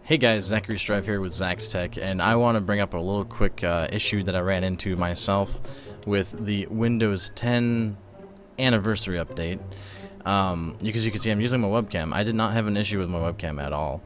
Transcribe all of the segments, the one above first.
Hey guys, Zachary Strive here with Zach's Tech, and I want to bring up a little quick issue that I ran into myself with the Windows 10 anniversary update. Because you can see I'm using my webcam. I did not have an issue with my webcam at all.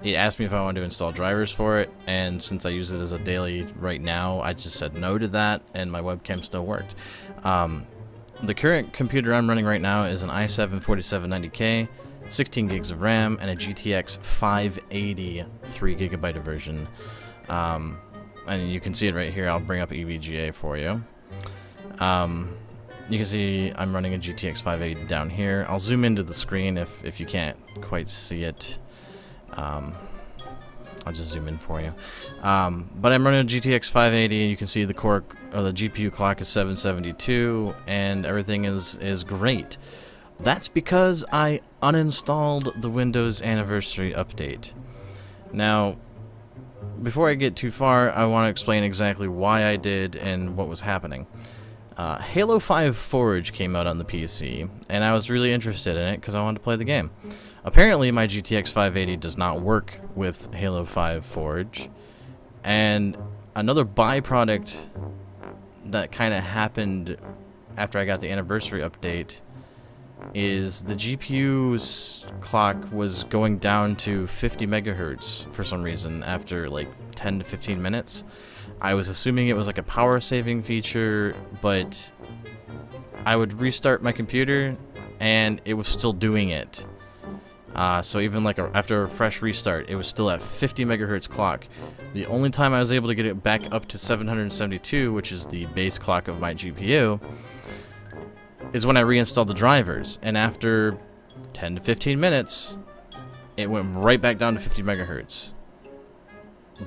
It asked me if I wanted to install drivers for it, and since I use it as a daily right now, I just said no to that, and my webcam still worked. The current computer I'm running right now is an i7 4790K. 16 gigs of RAM, and a GTX 580 3GB version. And you can see it right here. I'll bring up EVGA for you. You can see I'm running a GTX 580 down here. I'll zoom into the screen if you can't quite see it. I'll just zoom in for you. But I'm running a GTX 580. You can see the core or the GPU clock is 772, and everything is great. That's because I uninstalled the Windows Anniversary Update. Now, before I get too far, I want to explain exactly why I did and what was happening. Halo 5 Forge came out on the PC, and I was really interested in it because I wanted to play the game. Apparently, my GTX 580 does not work with Halo 5 Forge, and another byproduct that kind of happened after I got the Anniversary Update is the GPU's clock was going down to 50 megahertz for some reason after like 10 to 15 minutes. I was assuming it was like a power saving feature, but I would restart my computer and it was still doing it. So even like after a fresh restart, it was still at 50 megahertz clock. The only time I was able to get it back up to 772, which is the base clock of my GPU, is when I reinstalled the drivers, and after 10 to 15 minutes, it went right back down to 50 megahertz.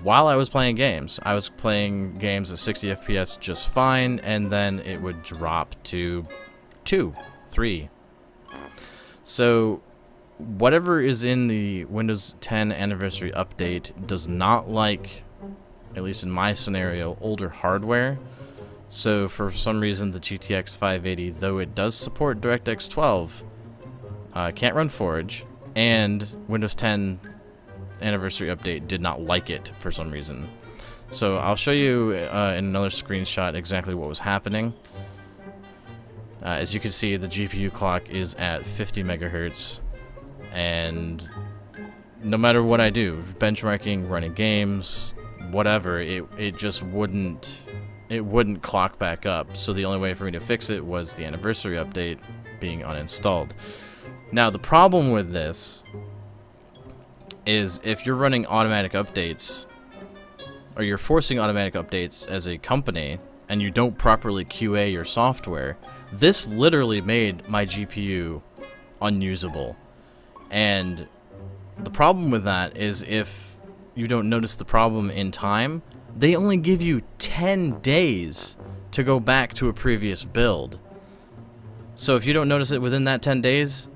While I was playing games, I was playing games at 60 FPS just fine, and then it would drop to 2, 3. So, whatever is in the Windows 10 Anniversary Update does not like, at least in my scenario, older hardware. So for some reason the GTX 580, though it does support DirectX 12, can't run Forge, and Windows 10 Anniversary Update did not like it for some reason. So I'll show you in another screenshot exactly what was happening. As you can see, the GPU clock is at 50 megahertz, and no matter what I do, benchmarking, running games, whatever, it just wouldn't clock back up. So the only way for me to fix it was the Anniversary Update being uninstalled. Now the problem with this is if you're running automatic updates, or you're forcing automatic updates as a company, and you don't properly QA your software, this literally made my GPU unusable. And the problem with that is if you don't notice the problem in time, they only give you 10 days to go back to a previous build. So if you don't notice it within that 10 days,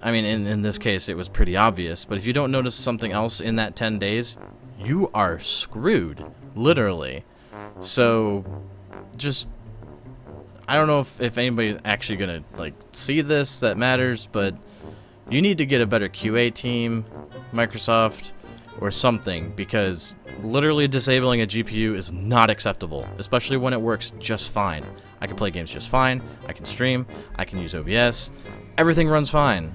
I mean, in this case, it was pretty obvious, but if you don't notice something else in that 10 days, you are screwed, literally. So, just, I don't know if anybody's actually gonna, like, see this, that matters, but you need to get a better QA team, Microsoft, or something, because literally disabling a GPU is not acceptable, especially when it works just fine. I can play games just fine, I can stream, I can use OBS, everything runs fine.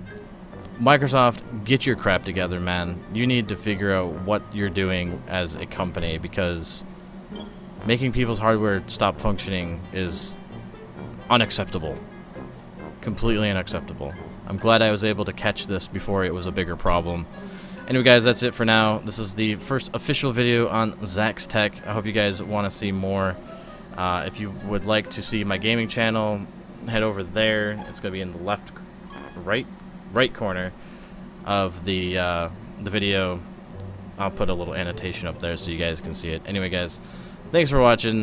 Microsoft, get your crap together, man. You need to figure out what you're doing as a company, because making people's hardware stop functioning is unacceptable. Completely unacceptable. I'm glad I was able to catch this before it was a bigger problem. Anyway, guys, that's it for now. This is the first official video on Zach's Tech. I hope you guys want to see more. If you would like to see my gaming channel, head over there. It's going to be in the right corner of the video. I'll put a little annotation up there so you guys can see it. Anyway, guys, thanks for watching.